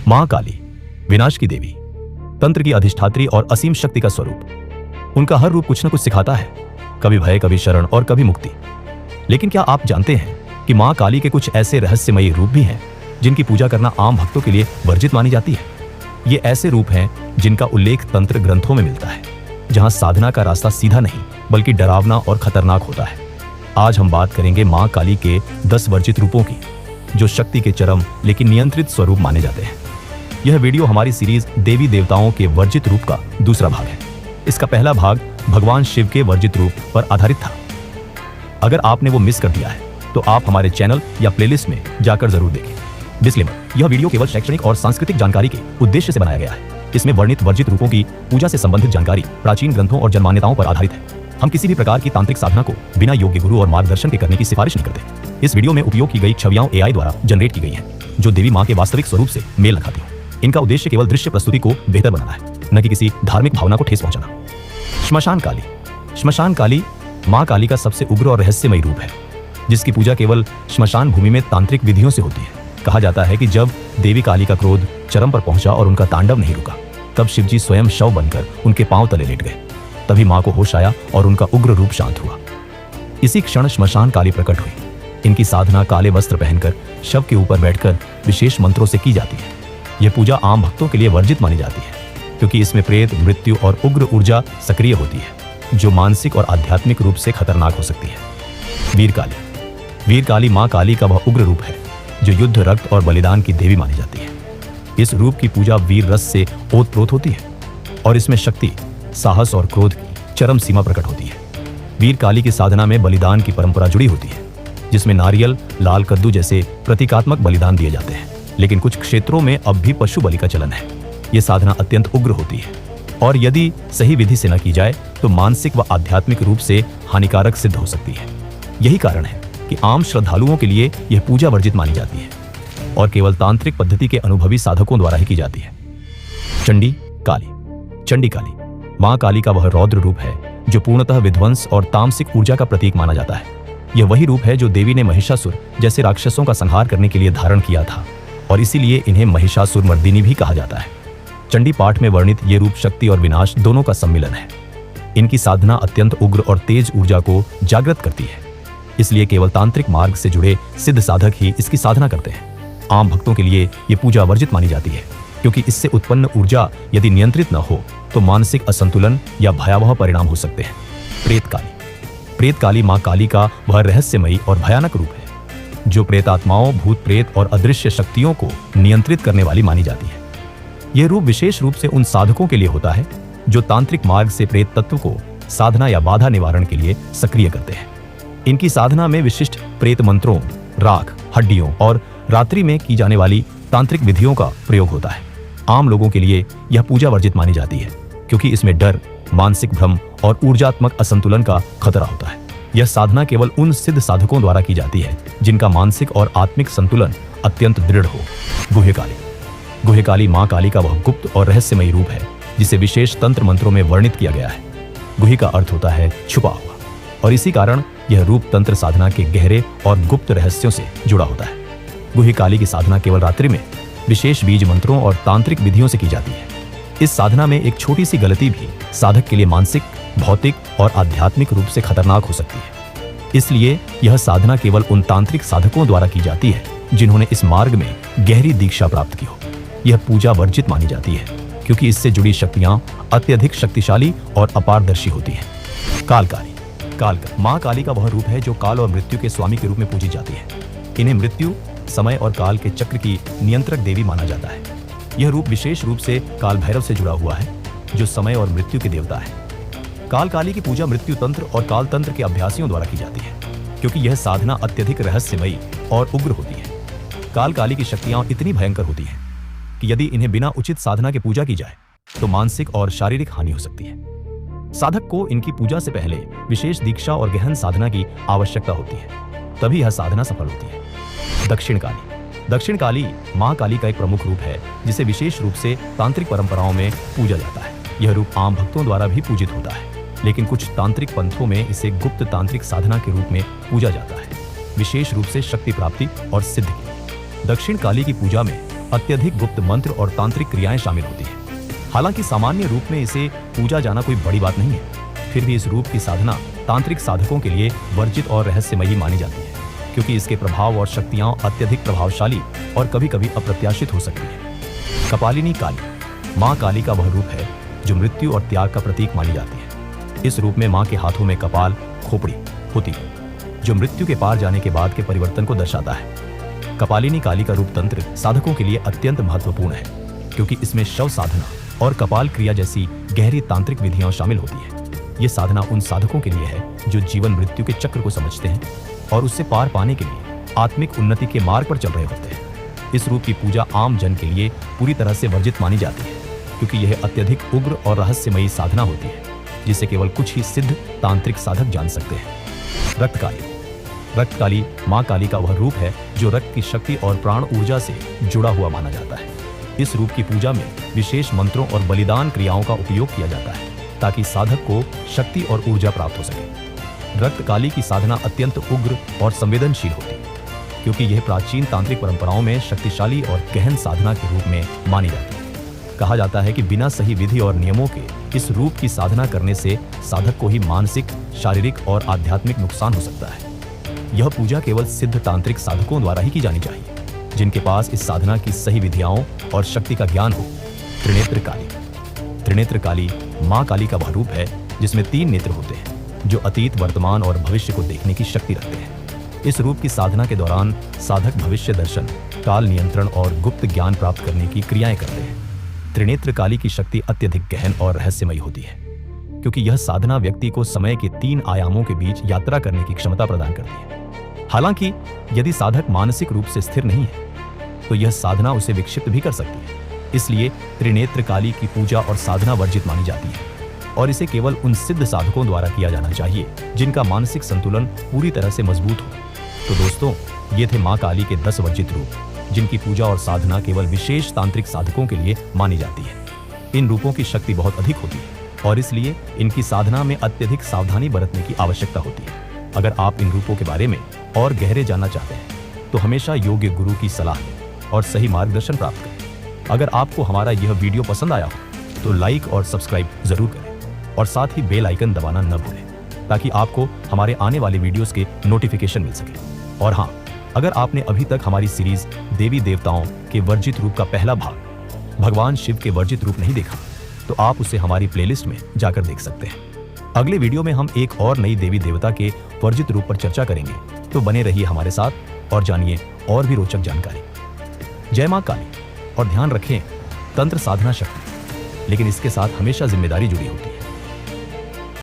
मां काली, विनाश की देवी, तंत्र की अधिष्ठात्री और असीम शक्ति का स्वरूप। उनका हर रूप कुछ न कुछ सिखाता है, कभी भय, कभी शरण और कभी मुक्ति। लेकिन क्या आप जानते हैं कि मां काली के कुछ ऐसे रहस्यमयी रूप भी हैं जिनकी पूजा करना आम भक्तों के लिए वर्जित मानी जाती है? ये ऐसे रूप हैं जिनका उल्लेख तंत्र ग्रंथों में मिलता है, जहां साधना का रास्ता सीधा नहीं बल्कि डरावना और खतरनाक होता है। आज हम बात करेंगे मां काली के 10 वर्जित रूपों की, जो शक्ति के चरम लेकिन नियंत्रित स्वरूप माने जाते हैं। यह वीडियो हमारी सीरीज देवी देवताओं के वर्जित रूप का दूसरा भाग है। इसका पहला भाग भगवान शिव के वर्जित रूप पर आधारित था। अगर आपने वो मिस कर दिया है तो आप हमारे चैनल या प्लेलिस्ट में जाकर जरूर देखें। डिस्क्लेमर, यह वीडियो केवल शैक्षणिक और सांस्कृतिक जानकारी के उद्देश्य से बनाया गया है। इसमें वर्णित वर्जित रूपों की पूजा से संबंधित जानकारी प्राचीन ग्रंथों और जनमान्यताओं पर आधारित है। हम किसी भी प्रकार की तांत्रिक साधना को बिना योग्य गुरु और मार्गदर्शन के करने की सिफारिश नहीं करते। इस वीडियो में उपयोग की गई छवियां AI द्वारा जनरेट की गई हैं, जो देवी मां के वास्तविक स्वरूप से मेल न खाती हैं। इनका उद्देश्य केवल दृश्य प्रस्तुति को बेहतर बनाना है, न कि किसी धार्मिक भावना को ठेस पहुंचाना। श्मशान काली। श्मशान काली मां काली का सबसे उग्र और रहस्यमयी रूप है, जिसकी पूजा केवल श्मशान भूमि में तांत्रिक विधियों से होती है। कहा जाता है कि जब देवी काली का क्रोध चरम पर पहुंचा और उनका तांडव नहीं रुका, तब शिवजी स्वयं शव बनकर उनके पांव तले लेट गए। तभी मां को होश आया और उनका उग्र रूप शांत हुआ। इसी क्षण श्मशान काली प्रकट हुई। इनकी साधना काले वस्त्र पहनकर शव के ऊपर बैठकर विशेष मंत्रों से की जाती है। यह पूजा आम भक्तों के लिए वर्जित मानी जाती है, क्योंकि इसमें प्रेत, मृत्यु और उग्र ऊर्जा सक्रिय होती है, जो मानसिक और आध्यात्मिक रूप से खतरनाक हो सकती है। वीर काली। वीर काली मां काली का वह उग्र रूप है जो युद्ध, रक्त और बलिदान की देवी मानी जाती है। इस रूप की पूजा वीर रस से ओतप्रोत होती है और इसमें शक्ति, साहस और क्रोध की चरम सीमा प्रकट होती है। वीर काली की साधना में बलिदान की परंपरा जुड़ी होती है, जिसमें नारियल, लाल कद्दू जैसे प्रतीकात्मक बलिदान दिए जाते हैं। लेकिन कुछ क्षेत्रों में अब भी पशु बलि का चलन है। यह साधना अत्यंत उग्र होती है और यदि सही विधि से न की जाए तो मानसिक व आध्यात्मिक रूप से हानिकारक सिद्ध हो सकती है। यही कारण है कि आम श्रद्धालुओं के लिए यह पूजा वर्जित मानी जाती है और केवल तांत्रिक पद्धति के अनुभवी साधकों द्वारा ही की जाती है। चंडी काली। चंडी काली मां काली का वह रौद्र रूप है जो पूर्णतः विध्वंस और तामसिक ऊर्जा का प्रतीक माना जाता है। यह वही रूप है जो देवी ने महिषासुर जैसे राक्षसों का संहार करने के लिए धारण किया था और इसीलिए इन्हें महिषासुर मर्दिनी भी कहा जाता है। चंडी पाठ में वर्णित ये रूप शक्ति और विनाश दोनों का सम्मिलन है। इनकी साधना अत्यंत उग्र और तेज ऊर्जा को जागृत करती है, इसलिए केवल तांत्रिक मार्ग से जुड़े सिद्ध साधक ही इसकी साधना करते हैं। आम भक्तों के लिए ये पूजा वर्जित मानी जाती है, क्योंकि इससे उत्पन्न ऊर्जा यदि नियंत्रित न हो तो मानसिक असंतुलन या भयावह परिणाम हो सकते हैं। प्रेत काली। प्रेत काली मां काली का वह रहस्यमयी और भयानक रूप है जो प्रेतात्माओं, भूत प्रेत और अदृश्य शक्तियों को नियंत्रित करने वाली मानी जाती है। यह रूप विशेष रूप से उन साधकों के लिए होता है जो तांत्रिक मार्ग से प्रेत तत्व को साधना या बाधा निवारण के लिए सक्रिय करते हैं। इनकी साधना में विशिष्ट प्रेत मंत्रों, राख, हड्डियों और रात्रि में की जाने वाली तांत्रिक विधियों का प्रयोग होता है। आम लोगों के लिए यह पूजा वर्जित मानी जाती है, क्योंकि इसमें डर, मानसिक भ्रम और ऊर्जात्मक असंतुलन का खतरा होता है। यह साधना केवल उन सिद्ध साधकों द्वारा की जाती है जिनका मानसिक और आत्मिक संतुलन अत्यंत दृढ़ हो। गुह्य काली। गुह्य काली मां काली का वह गुप्त और रहस्यमयी रूप है जिसे विशेष तंत्र मंत्रों में वर्णित किया गया है। गुह्य का अर्थ होता है छुपा हुआ, और इसी कारण यह रूप तंत्र साधना के गहरे और गुप्त रहस्यों से जुड़ा होता है। गुह्य काली की साधना केवल रात्रि में विशेष बीज मंत्रों और तांत्रिक विधियों से की जाती है। इस साधना में एक छोटी सी गलती भी साधक के लिए मानसिक, भौतिक और आध्यात्मिक रूप से खतरनाक हो सकती है। इसलिए यह साधना केवल उन तांत्रिक साधकों द्वारा की जाती है जिन्होंने इस मार्ग में गहरी दीक्षा प्राप्त की हो। यह पूजा वर्जित मानी जाती है, क्योंकि इससे जुड़ी शक्तियां अत्यधिक शक्तिशाली और अपारदर्शी होती हैं। काल काली। काल मां काली का वह रूप है जो काल और मृत्यु के स्वामी के रूप में पूजी जाती है। इन्हें मृत्यु, समय और काल के चक्र की नियंत्रक देवी माना जाता है। यह रूप विशेष रूप से काल भैरव से जुड़ा हुआ है, जो समय और मृत्यु के देवता है। काल काली की पूजा मृत्यु तंत्र और काल तंत्र के अभ्यासियों द्वारा की जाती है, क्योंकि यह साधना अत्यधिक रहस्यमयी और उग्र होती है। काल काली की शक्तियां इतनी भयंकर होती हैं कि यदि इन्हें बिना उचित साधना के पूजा की जाए तो मानसिक और शारीरिक हानि हो सकती है। साधक को इनकी पूजा से पहले विशेष दीक्षा और गहन साधना की आवश्यकता होती है, तभी यह साधना सफल होती है। दक्षिण काली। दक्षिण काली मां काली का एक प्रमुख रूप है जिसे विशेष रूप से तांत्रिक परंपराओं में पूजा जाता है। यह रूप आम भक्तों द्वारा भी पूजित होता है, लेकिन कुछ तांत्रिक पंथों में इसे गुप्त तांत्रिक साधना के रूप में पूजा जाता है, विशेष रूप से शक्ति प्राप्ति और सिद्धि। दक्षिण काली की पूजा में अत्यधिक गुप्त मंत्र और तांत्रिक क्रियाएं शामिल होती हैं। हालांकि सामान्य रूप में इसे पूजा जाना कोई बड़ी बात नहीं है, फिर भी इस रूप की साधना तांत्रिक साधकों के लिए वर्जित और रहस्यमयी मानी जाती है, क्योंकि इसके प्रभाव और शक्तियां अत्यधिक प्रभावशाली और कभी कभी अप्रत्याशित हो सकती है। कपालिनी काली मां काली का वह रूप है जो मृत्यु और त्याग का प्रतीक मानी जाती है। इस रूप में मां के हाथों में कपाल खोपड़ी होती है, जो मृत्यु के पार जाने के बाद के परिवर्तन को दर्शाता है। कपालिनी काली का रूप तंत्र साधकों के लिए अत्यंत महत्वपूर्ण है, क्योंकि इसमें शव साधना और कपाल क्रिया जैसी गहरी तांत्रिक विधियां शामिल होती है। ये साधना उन साधकों के लिए है जो जीवन मृत्यु के चक्र को समझते हैं और उससे पार पाने के लिए आत्मिक उन्नति के मार्ग पर चल रहे होते हैं। इस रूप की पूजा आम जन के लिए पूरी तरह से वर्जित मानी जाती है, क्योंकि यह अत्यधिक उग्र और रहस्यमयी साधना होती है, जिसे केवल कुछ ही सिद्ध तांत्रिक साधक जान सकते हैं। रक्त काली मां काली का वह रूप है जो रक्त की शक्ति और प्राण ऊर्जा से जुड़ा हुआ माना जाता है। इस रूप की पूजा में विशेष मंत्रों और बलिदान क्रियाओं का उपयोग किया जाता है, ताकि साधक को शक्ति और ऊर्जा प्राप्त हो सके। रक्त काली की साधना अत्यंत उग्र और संवेदनशील होती है, क्योंकि यह प्राचीन तांत्रिक परंपराओं में शक्तिशाली और गहन साधना के रूप में मानी जाती है। कहा जाता है कि बिना सही विधि और नियमों के इस रूप की साधना करने से साधक को ही मानसिक, शारीरिक और आध्यात्मिक नुकसान हो सकता है। यह पूजा केवल सिद्ध तांत्रिक साधकों द्वारा ही की जानी चाहिए, जिनके पास इस साधना की सही विधियाओं और शक्ति का ज्ञान हो। त्रिनेत्र काली मां काली का वह रूप है जिसमें 3 नेत्र होते हैं, जो अतीत, वर्तमान और भविष्य को देखने की शक्ति रखते हैं। इस रूप की साधना के दौरान साधक भविष्य दर्शन, काल नियंत्रण और गुप्त ज्ञान प्राप्त करने की क्रियाएं करते हैं। त्रिनेत्र काली की शक्ति अत्यधिक गहन और रहस्यमयी होती है, क्योंकि यह साधना व्यक्ति को समय के 3 आयामों के बीच यात्रा करने की क्षमता प्रदान करती है। हालांकि यदि साधक मानसिक रूप से स्थिर नहीं है, तो यह साधना उसे विक्षिप्त भी कर सकती है। इसलिए त्रिनेत्र काली की पूजा और साधना वर्जित मानी जाती है, और इसे केवल उन सिद्ध साधकों द्वारा किया जाना चाहिए जिनका मानसिक संतुलन पूरी तरह से मजबूत हो। तो दोस्तों, ये थे मां काली के 10 वर्जित रूप, जिनकी पूजा और साधना केवल विशेष तांत्रिक साधकों के लिए मानी जाती है। इन रूपों की शक्ति बहुत अधिक होती है, और इसलिए इनकी साधना में अत्यधिक सावधानी बरतने की आवश्यकता होती है। अगर आप इन रूपों के बारे में और गहरे जानना चाहते हैं, तो हमेशा योग्य गुरु की सलाह लें और सही मार्गदर्शन प्राप्त करें। अगर आपको हमारा यह वीडियो पसंद आया हो तो लाइक और सब्सक्राइब जरूर करें, और साथ ही बेल आइकन दबाना न भूलें, ताकि आपको हमारे आने वाले वीडियोस के नोटिफिकेशन मिल सके। और हाँ, अगर आपने अभी तक हमारी सीरीज देवी देवताओं के वर्जित रूप का पहला भाग भगवान शिव के वर्जित रूप नहीं देखा, तो आप उसे हमारी प्लेलिस्ट में जाकर देख सकते हैं। अगले वीडियो में हम एक और नई देवी देवता के वर्जित रूप पर चर्चा करेंगे, तो बने रहिए हमारे साथ और जानिए और भी रोचक जानकारी। जय मां काली। और ध्यान रखें, तंत्र साधना शक्ति, लेकिन इसके साथ हमेशा जिम्मेदारी जुड़ी होती है।